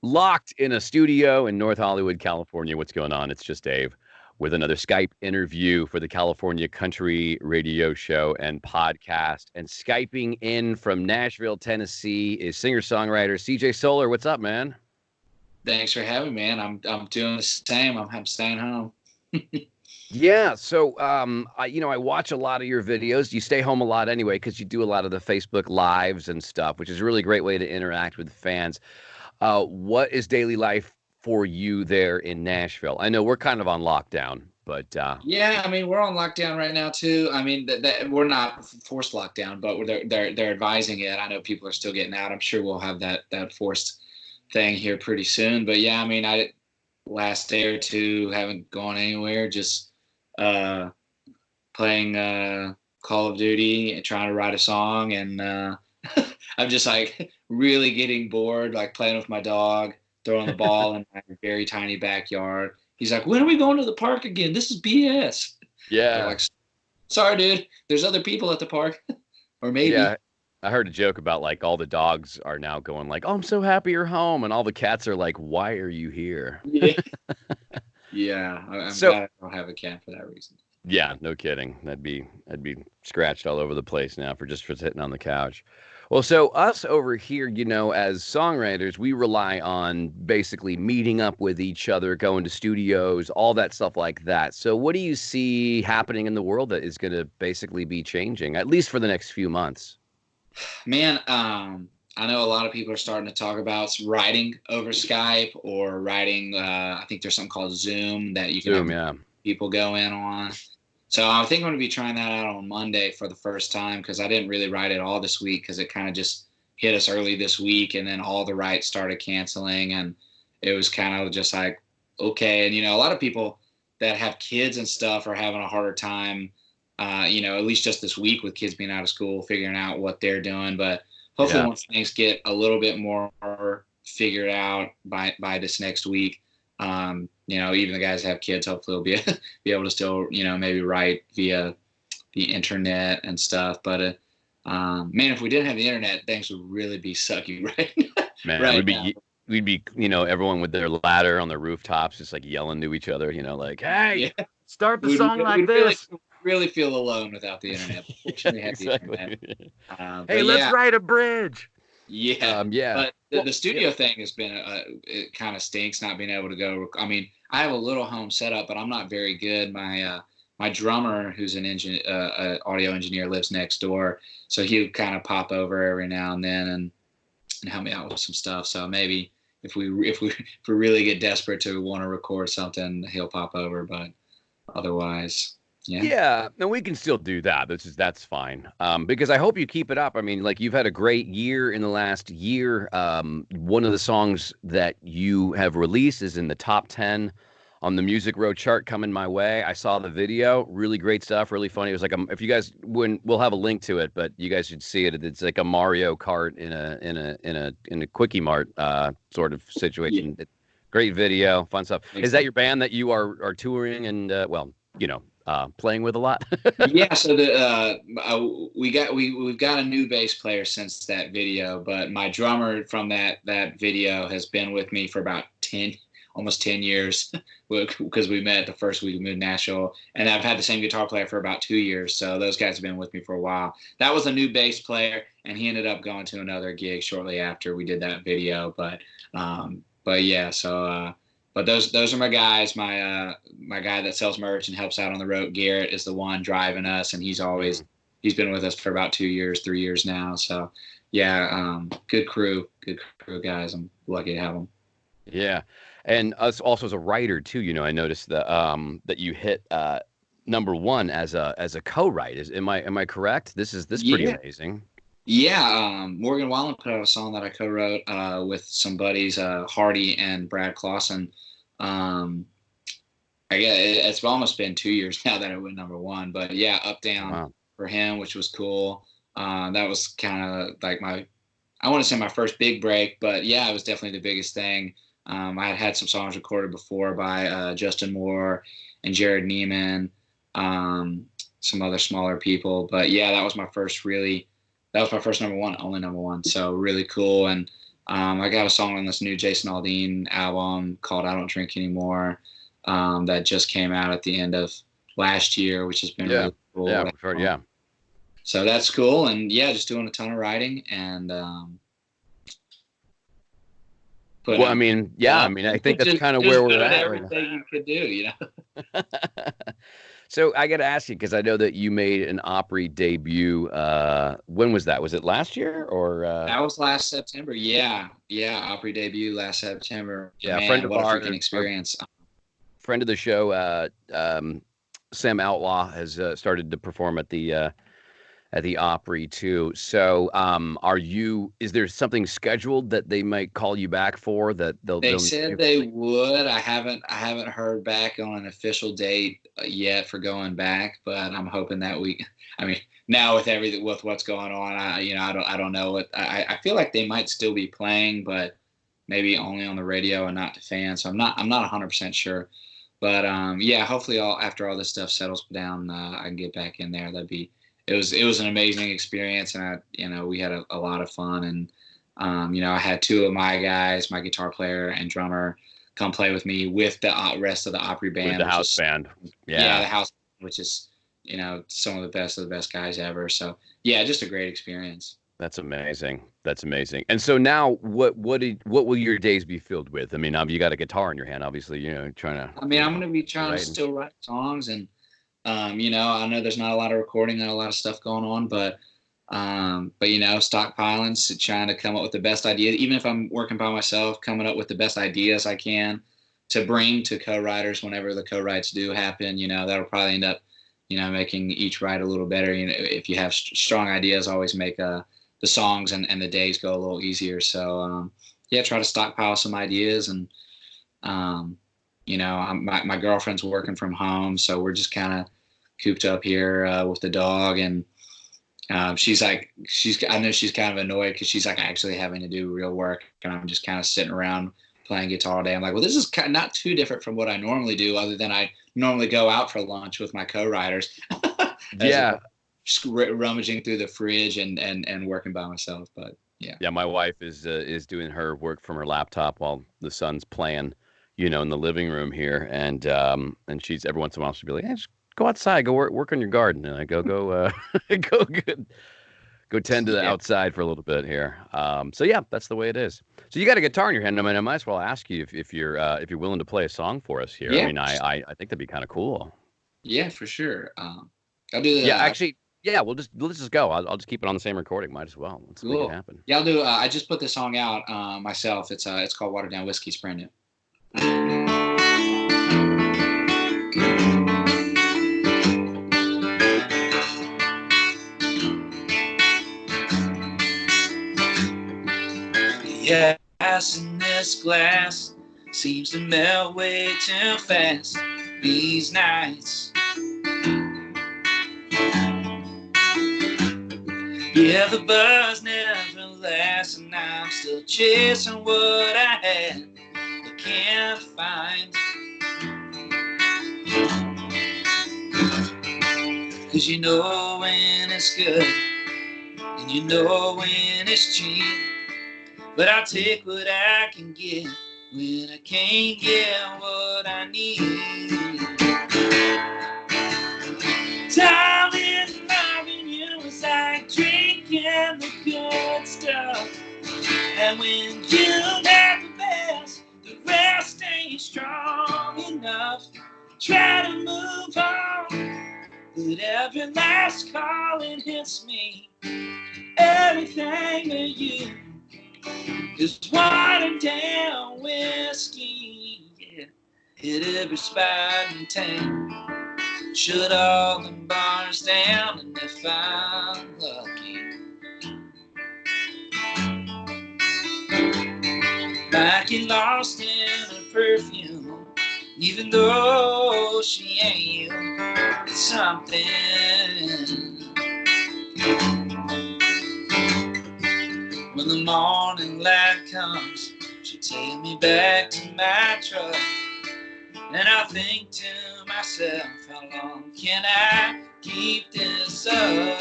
Locked in a studio in North Hollywood, California. What's going on? It's just Dave with another Skype interview for the California Country Radio Show and podcast. And Skyping in from Nashville, Tennessee is singer-songwriter CJ Solar. What's up, man? Thanks for having me, man. I'm doing the same. I'm staying home. Yeah, so I watch a lot of your videos. You stay home a lot anyway because you do a lot of the Facebook lives and stuff, which is a really great way to interact with fans. What is daily life for you there in Nashville? I know we're kind of on lockdown, but Yeah, I mean we're on lockdown right now too. I mean we're not forced lockdown, but they're advising it. I know people are still getting out. I'm sure we'll have that forced thing here pretty soon. But yeah, I mean I last day or two haven't gone anywhere. Just playing Call of Duty and trying to write a song, and I'm just like really getting bored, like playing with my dog, throwing the ball in my very tiny backyard. He's like, "When are we going to the park again? This is BS." yeah, I'm like, "Sorry, dude. There's other people at the park, or maybe." yeah. I heard a joke about like all the dogs are now going like, "Oh, I'm so happy you're home," and all the cats are like, "Why are you here?" Yeah, yeah. I'm So glad I don't have a cat for that reason. yeah, no kidding. I'd be scratched all over the place now for sitting on the couch. Well, so us over here, as songwriters, we rely on basically meeting up with each other, going to studios, all that stuff like that. So what do you see happening in the world that is going to basically be changing, at least for the next few months? Man, I know a lot of people are starting to talk about writing over Skype or writing. I think there's something called Zoom that you can Zoom, have yeah. people go in on. So I think I'm going to be trying that out on Monday for the first time because I didn't really write it all this week because it kind of just hit us early this week, and then all the writes started canceling, and it was kind of just like, okay. And a lot of people that have kids and stuff are having a harder time, at least just this week with kids being out of school, figuring out what they're doing. But hopefully Yeah. once things get a little bit more figured out by this next week, even the guys that have kids, hopefully will be able to still, maybe write via the internet and stuff. But man, if we didn't have the internet, things would really be sucky Man, right now. we'd be, everyone with their ladder on their rooftops, just like yelling to each other, like, "Hey, Yeah, start the we'd, song like we'd really this." really feel alone without the internet. But Yeah, fortunately, we have the internet. exactly. Hey, But let's yeah, write a bridge. yeah. Yeah. But the, Well, the yeah. studio thing has been it kind of stinks not being able to go. I mean, I have a little home setup, but I'm not very good. My drummer, who's an audio engineer, lives next door, so he'll kind of pop over every now and then and help me out with some stuff. So maybe if we really get desperate to want to record something, he'll pop over. But otherwise, yeah. Yeah, no, we can still do that. That's fine. Because I hope you keep it up. I mean, like you've had a great year in the last year. One of the songs that you have released is in the top 10 on the MusicRow chart coming my way. I saw the video, really great stuff, really funny. It was like if you guys we'll have a link to it, but you guys should see it. It's like a Mario Kart in a Quickie Mart sort of Yeah. situation. Great video, fun stuff. Is Thanks. that your band that you are touring and playing with a lot? Yeah, so we've got a new bass player since that video, but my drummer from that video has been with me for about almost 10 years because we met the first week we moved to Nashville, and I've had the same guitar player for about 2 years. So those guys have been with me for a while. That was a new bass player, and he ended up going to another gig shortly after we did that video. But yeah, so. But those are my guys. My guy that sells merch and helps out on the road, Garrett, is the one driving us, and he's been with us for about 2 years, 3 years now. So yeah, good crew guys. I'm lucky to have them. Yeah, and us also as a writer too. I noticed that you hit number one as a co-write. Am I correct? This pretty Yeah, amazing. yeah. Morgan Wallen put out a song that I co-wrote with some buddies, Hardy and Brad Clausen. Um, I guess it's almost been 2 years now that it went number one. But yeah, Up Down Wow. for him, which was cool. That was kind of like I want to say my first big break, but yeah, it was definitely the biggest thing. I had some songs recorded before by Justin Moore and Jared Neiman, um, some other smaller people. But yeah, that was my first number one, only number one. So really cool. And I got a song on this new Jason Aldean album called "I Don't Drink Anymore" that just came out at the end of last year, which has been really cool. Yeah, we've heard, yeah. So that's cool, and yeah, just doing a ton of writing and. Well, I mean, yeah, I mean, I think that's kind of where we're at. Everything you could do, you know. So I got to ask you, because I know that you made an Opry debut. When was that? Was it last year or? That was last September. Yeah, Opry debut last September. Yeah, man, friend of what our a freaking experience. Friend of the show, Sam Outlaw has started to perform at the Opry too. So, is there something scheduled that they might call you back for that they said they would. I haven't heard back on an official date yet for going back, but I'm hoping that now with what's going on, I don't know what, I feel like they might still be playing, but maybe only on the radio and not to fans. So I'm not 100% sure, but yeah, hopefully after all this stuff settles down, I can get back in there. It was an amazing experience, and we had a lot of fun, and I had two of my guys, my guitar player and drummer, come play with me with the rest of the Opry band, with the house band. Yeah, the house, which is some of the best guys ever. So yeah, just a great experience. That's amazing. That's amazing. And so now, what will your days be filled with? I mean, you got a guitar in your hand, obviously. Trying to. I mean, I'm going to be trying to still write songs and. I know there's not a lot of recording, not a lot of stuff going on, but stockpiling, trying to come up with the best ideas. Even if I'm working by myself, coming up with the best ideas I can to bring to co-writers whenever the co-writes do happen. That'll probably end up, making each write a little better. If you have strong ideas, always make the songs and the days go a little easier. So, try to stockpile some ideas and. My girlfriend's working from home, so we're just kind of cooped up here with the dog, and I know she's kind of annoyed because she's like actually having to do real work, and I'm just kind of sitting around playing guitar all day. I'm like, well, this is kind of not too different from what I normally do, other than I normally go out for lunch with my co-writers. Yeah, just rummaging through the fridge and working by myself, but yeah. Yeah, my wife is doing her work from her laptop while the son's playing. In the living room here, and she's every once in a while she'll be like, "Hey, just go outside, go work on your garden," and I go go tend to the outside for a little bit here. So yeah, that's the way it is. So you got a guitar in your hand. I mean, I might as well ask you if you're willing to play a song for us here. Yeah. I mean, I think that'd be kind of cool. Yeah, for sure. I'll do that. Yeah, actually, yeah. Let's just go. I'll just keep it on the same recording. Might as well. Let's make it happen. Yeah, I'll do. I just put this song out myself. It's called "Watered Down Whiskey." It's brand new. The ice in this glass seems to melt way too fast these nights. Yeah, the buzz never lasts, and I'm still chasing what I had but can't find. 'Cause you know when it's good, and you know when it's cheap. But I'll take what I can get when I can't get what I need. Darling, loving you is like drinking the good stuff. And when you have the best, the rest ain't strong enough. Try to move on, but every last calling hits me. Everything but you is watered down whiskey. Yeah. Hit every spot in town, shut all the bars down, and if I'm lucky, might get lost in her perfume. Even though she ain't you, it's something. When the morning light comes, she'll take me back to my truck, and I think to myself, how long can I keep this up?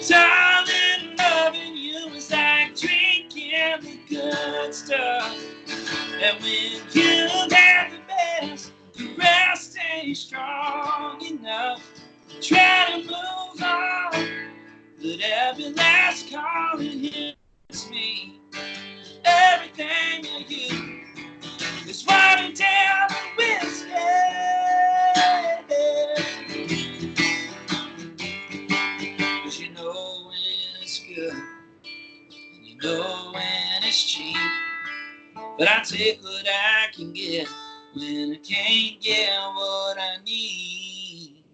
Darling, loving you is the good stuff. And when you have the best, the rest ain't strong enough. Try to move on, but every last call it hits me. Everything I do is watered down with whiskey. 'Cause you know when it's good, and you know when it's cheap. But I take what I can get when I can't get what I need.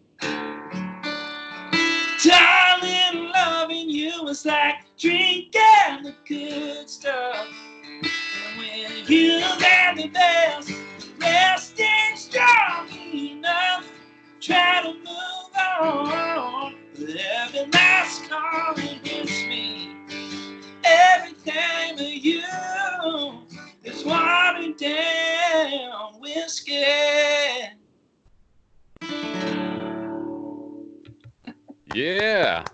Darling, loving you is like drinking the good stuff. And when you have the best, the rest ain't strong enough. Try to move on, but every last call it hits me. Everything but you is watered down whiskey. Yeah.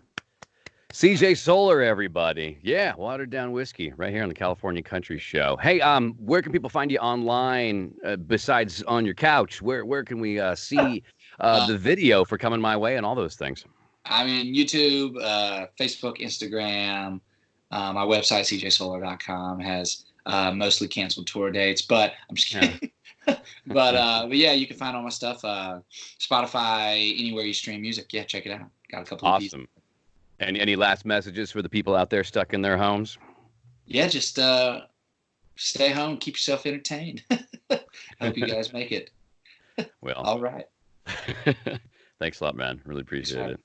CJ Solar, everybody. Yeah, watered down whiskey right here on the California Country Show. Hey, where can people find you online besides on your couch? Where can we see the video for Coming My Way and all those things? I mean, YouTube, Facebook, Instagram. My website, cjsolar.com, has mostly canceled tour dates, but I'm just kidding. Yeah. but yeah, you can find all my stuff. Spotify, anywhere you stream music. Yeah, check it out. Got a couple of pieces. Awesome. Any last messages for the people out there stuck in their homes? Yeah, just stay home, keep yourself entertained. I hope you guys make it. Well, all right. Thanks a lot, man. Really appreciate it.